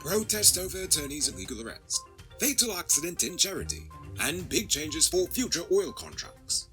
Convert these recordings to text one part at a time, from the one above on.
protest over attorney's illegal arrest, fatal accident in Charity, and big changes for future oil contracts.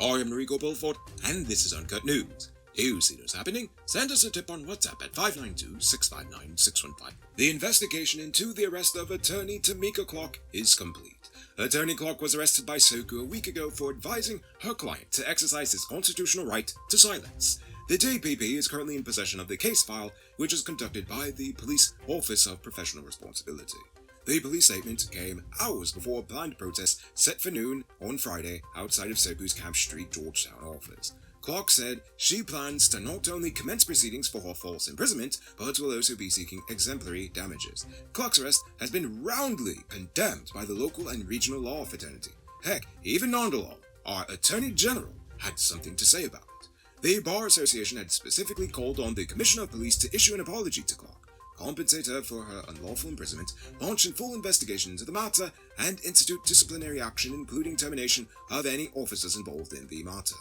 I am Rico Bulford, and this is Uncut News. You see what's happening? Send us a tip on WhatsApp at 592-659-615. The investigation into the arrest of attorney Tamika Clark is complete. Attorney Clark was arrested by SOCU a week ago for advising her client to exercise his constitutional right to silence. The JPP is currently in possession of the case file, which is conducted by the Police Office of Professional Responsibility. The police statement came hours before a planned protest set for noon on Friday outside of SOCU's Camp Street, Georgetown office. Clark said she plans to not only commence proceedings for her false imprisonment, but will also be seeking exemplary damages. Clark's arrest has been roundly condemned by the local and regional law fraternity. Heck, even non-law, our Attorney General had something to say about it. The Bar Association had specifically called on the Commissioner of Police to issue an apology to Clark, compensate her for her unlawful imprisonment, launch a full investigation into the matter, and institute disciplinary action including termination of any officers involved in the matter.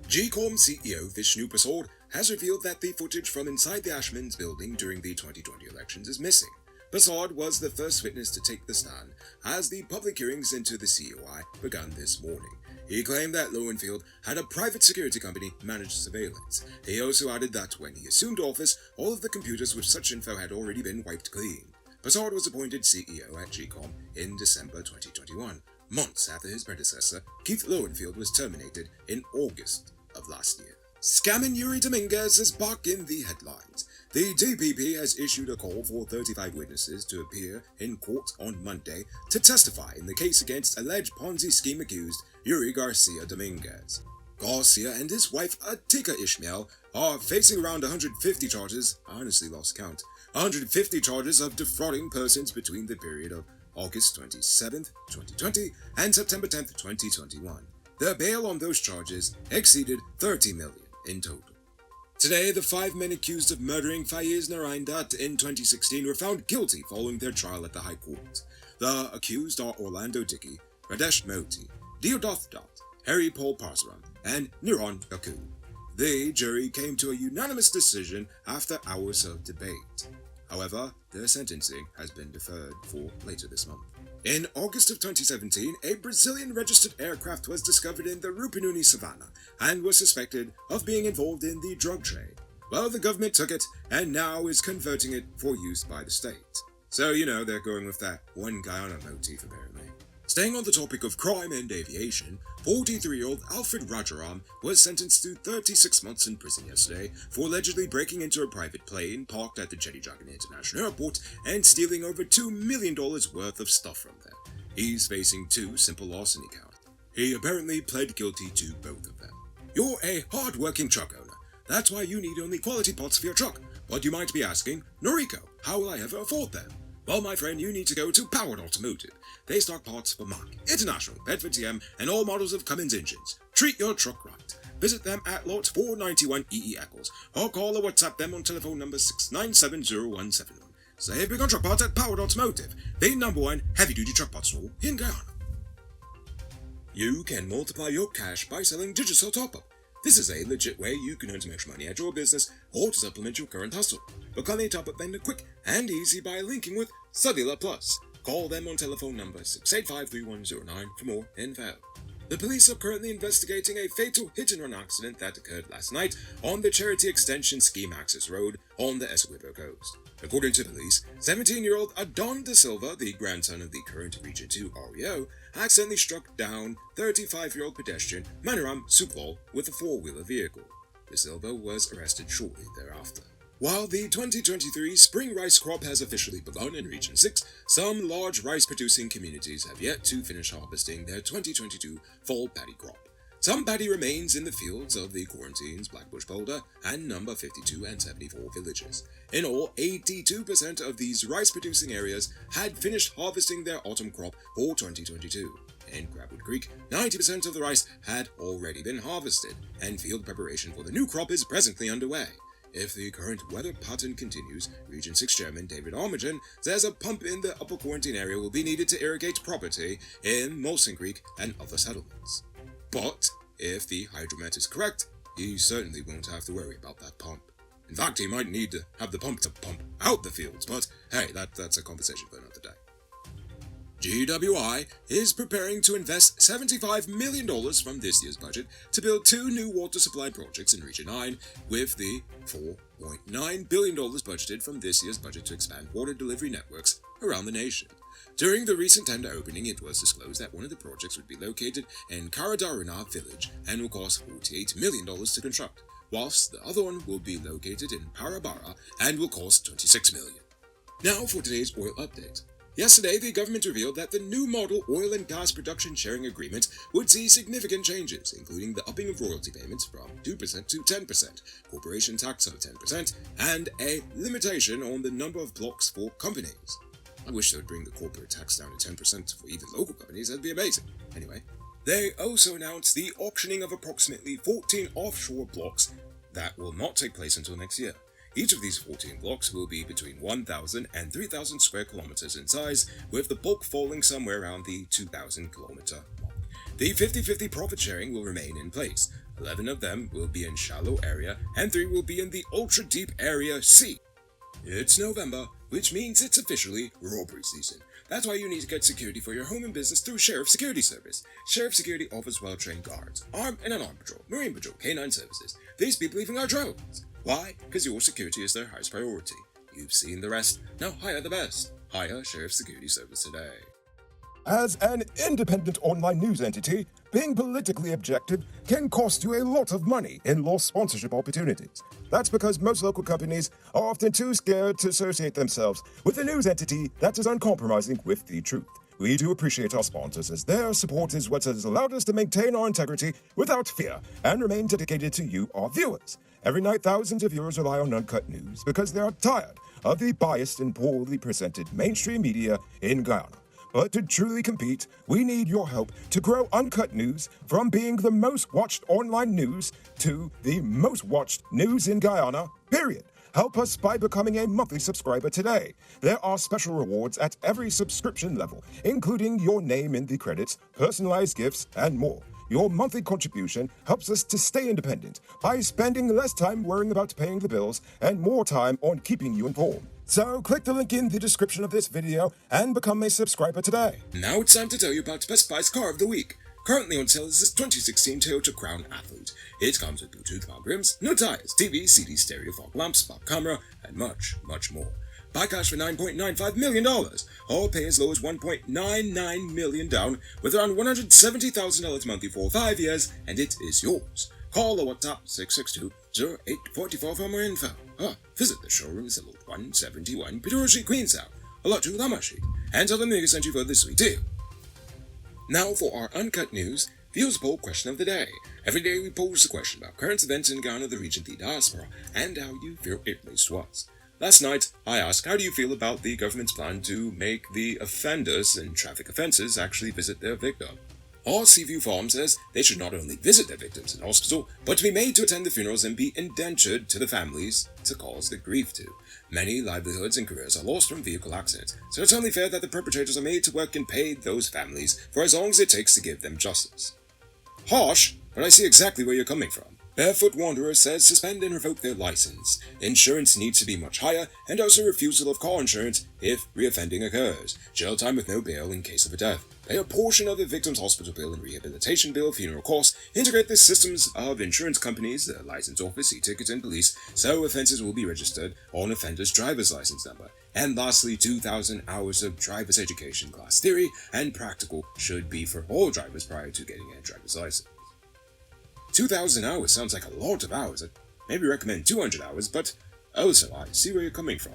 Gcom CEO Vishnu Prasad has revealed that the footage from inside the Ashman's building during the 2020 elections is missing. Prasad was the first witness to take the stand as the public hearings into the COI began this morning. He claimed that Lowenfield had a private security company manage surveillance. He also added that when he assumed office, all of the computers with such info had already been wiped clean. Prasad was appointed CEO at Gcom in December 2021, months after his predecessor, Keith Lowenfield, was terminated in August of last year. Scamming Yuri Dominguez is back in the headlines. The DPP has issued a call for 35 witnesses to appear in court on Monday to testify in the case against alleged Ponzi scheme accused Yuri Garcia Dominguez. Garcia and his wife Atika Ishmael are facing around 150 charges, I honestly lost count, 150 charges of defrauding persons between the period of August 27, 2020 and September 10, 2021. The bail on those charges exceeded $30 million in total. Today, the 5 men accused of murdering Faiz Narain Dutt in 2016 were found guilty following their trial at the High Court. The accused are Orlando Dickey, Radesh Moti, Deodath Dutt, Harry Paul Parsaram, and Niran Kaku. The jury came to a unanimous decision after hours of debate. However, their sentencing has been deferred for later this month. In August of 2017, a Brazilian-registered aircraft was discovered in the Rupununi Savannah and was suspected of being involved in the drug trade. Well, the government took it and now is converting it for use by the state. So, they're going with that one Guyana motif apparently. Staying on the topic of crime and aviation, 43-year-old Alfred Rajaram was sentenced to 36 months in prison yesterday for allegedly breaking into a private plane parked at the Jetty Dragon International Airport and stealing over $2 million worth of stuff from there. He's facing 2 simple larceny counts. He apparently pled guilty to both of them. You're a hard-working truck owner. That's why you need only quality parts for your truck. But you might be asking, Noriko, how will I ever afford them? Well, my friend, you need to go to Powered Automotive. They stock parts for Mack, International, Bedford TM, and all models of Cummins engines. Treat your truck right. Visit them at Lot 491 EE Eccles, or call or WhatsApp them on telephone number 6970171. Save big on truck parts at Powered Automotive, the #1 heavy-duty truck parts store in Guyana. You can multiply your cash by selling digital top-up. This is a legit way you can earn some extra money at your business or to supplement your current hustle. Become a top-up vendor quick and easy by linking with Cellular Plus. Call them on telephone number 685-3109 for more info. The police are currently investigating a fatal hit-and-run accident that occurred last night on the Charity Extension Scheme Access Road on the Essequibo coast. According to police, 17-year-old Adon De Silva, the grandson of the current Region 2 REO, accidentally struck down 35-year-old pedestrian Maniram Suklal with a four-wheeler vehicle. De Silva was arrested shortly thereafter. While the 2023 spring rice crop has officially begun in Region 6, some large rice-producing communities have yet to finish harvesting their 2022 fall paddy crop. Some paddy remains in the fields of the Quarantines, Blackbush Boulder, and number 52 and 74 villages. In all, 82% of these rice-producing areas had finished harvesting their autumn crop for 2022. In Crabwood Creek, 90% of the rice had already been harvested, and field preparation for the new crop is presently underway. If the current weather pattern continues, Region 6 Chairman David Armigen says a pump in the upper quarantine area will be needed to irrigate property in Molson Creek and other settlements. But if the hydromet is correct, he certainly won't have to worry about that pump. In fact, he might need to have the pump to pump out the fields, but hey, that's a conversation for another day. GWI is preparing to invest $75 million from this year's budget to build 2 new water supply projects in Region 9, with the $4.9 billion budgeted from this year's budget to expand water delivery networks around the nation. During the recent tender opening, it was disclosed that one of the projects would be located in Karadarina village and will cost $48 million to construct, whilst the other one will be located in Parabara and will cost $26 million. Now for today's oil update. Yesterday, the government revealed that the new model oil and gas production sharing agreement would see significant changes, including the upping of royalty payments from 2% to 10%, corporation tax of 10%, and a limitation on the number of blocks for companies. I wish they would bring the corporate tax down to 10% for even local companies. That'd be amazing. Anyway, they also announced the auctioning of approximately 14 offshore blocks that will not take place until next year. Each of these 14 blocks will be between 1,000 and 3,000 square kilometers in size, with the bulk falling somewhere around the 2,000 kilometer mark. The 50-50 profit sharing will remain in place. 11 of them will be in shallow area and 3 will be in the ultra-deep area C. It's November, which means it's officially robbery season. That's why you need to get security for your home and business through Sheriff Security Service. Sheriff Security offers well-trained guards, armed and unarmed patrol, marine patrol, canine services. These people even got drones. Why? Because your security is their highest priority. You've seen the rest. Now hire the best. Hire Sheriff Security Service today. As an independent online news entity, being politically objective can cost you a lot of money in lost sponsorship opportunities. That's because most local companies are often too scared to associate themselves with a news entity that is uncompromising with the truth. We do appreciate our sponsors, as their support is what has allowed us to maintain our integrity without fear and remain dedicated to you, our viewers. Every night, thousands of viewers rely on Uncut News because they are tired of the biased and poorly presented mainstream media in Guyana. But to truly compete, we need your help to grow Uncut News from being the most watched online news to the most watched news in Guyana, period. Help us by becoming a monthly subscriber today. There are special rewards at every subscription level, including your name in the credits, personalized gifts, and more. Your monthly contribution helps us to stay independent by spending less time worrying about paying the bills and more time on keeping you informed. So click the link in the description of this video and become a subscriber today. Now it's time to tell you about Best Buy's Car of the Week. Currently on sale is this 2016 Toyota Crown Athlete. It comes with Bluetooth mount rims, no tires, TV, CD, stereo, fog lamps, pop camera, and much, much more. Buy cash for $9.95 million, or pay as low as $1.99 million down, with around $170,000 monthly for 5 years, and it is yours. Call or WhatsApp 662-0844 for more info. Visit the showrooms at Lot 171 Peterborough Street, Queenstown, or Lot 2 Lamar Street, and tell them they sent you for this sweet deal. Now for our Uncut News Viewers Poll Question of the Day. Every day we pose a question about current events in Ghana, the region, the diaspora, and how you feel it relates to us. Last night, I asked, how do you feel about the government's plan to make the offenders in traffic offences actually visit their victim? Our Seaview Farm says they should not only visit their victims in hospital, but to be made to attend the funerals and be indentured to the families to cause the grief to. Many livelihoods and careers are lost from vehicle accidents, so it's only fair that the perpetrators are made to work and pay those families for as long as it takes to give them justice. Harsh, but I see exactly where you're coming from. Barefoot Wanderer says suspend and revoke their license. Insurance needs to be much higher, and also refusal of car insurance if reoffending occurs. Jail time with no bail in case of a death. Pay a portion of the victim's hospital bill and rehabilitation bill, funeral costs. Integrate the systems of insurance companies, the license office, e-tickets, and police, so offences will be registered on offender's driver's license number. And lastly, 2,000 hours of driver's education class theory and practical should be for all drivers prior to getting a driver's license. 2,000 hours sounds like a lot of hours. I'd maybe recommend 200 hours, but also I see where you're coming from.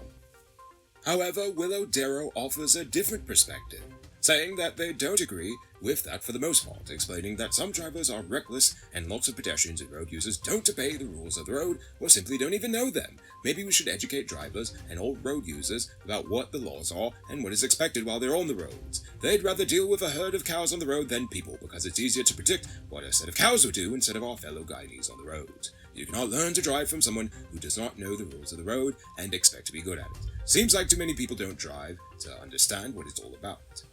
However, Willow Darrow offers a different perspective, saying that they don't agree with that for the most part, explaining that some drivers are reckless and lots of pedestrians and road users don't obey the rules of the road or simply don't even know them. Maybe we should educate drivers and all road users about what the laws are and what is expected while they're on the roads. They'd rather deal with a herd of cows on the road than people, because it's easier to predict what a set of cows would do instead of our fellow Guyanese on the road. You cannot learn to drive from someone who does not know the rules of the road and expect to be good at it. Seems like too many people don't drive to understand what it's all about.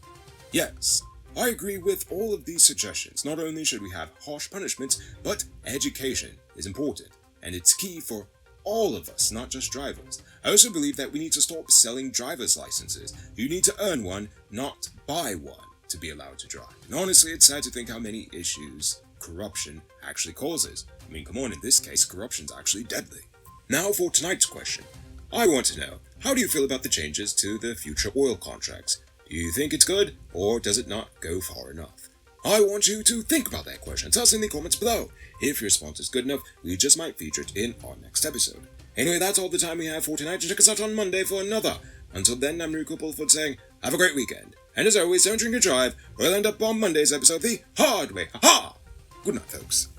Yes, I agree with all of these suggestions. Not only should we have harsh punishments, but education is important, and it's key for all of us, not just drivers. I also believe that we need to stop selling driver's licenses. You need to earn one, not buy one, to be allowed to drive. And honestly, it's sad to think how many issues corruption actually causes. I mean, come on, in this case, corruption's actually deadly. Now for tonight's question. I want to know, how do you feel about the changes to the future oil contracts? Do you think it's good, or does it not go far enough? I want you to think about that question. Tell us in the comments below. If your response is good enough, we just might feature it in our next episode. Anyway, that's all the time we have for tonight. Check us out on Monday for another. Until then, I'm Rico Pulford saying, have a great weekend. And as always, don't drink and drive, or you'll end up on Monday's episode the hard way. Ha-ha! Good night, folks.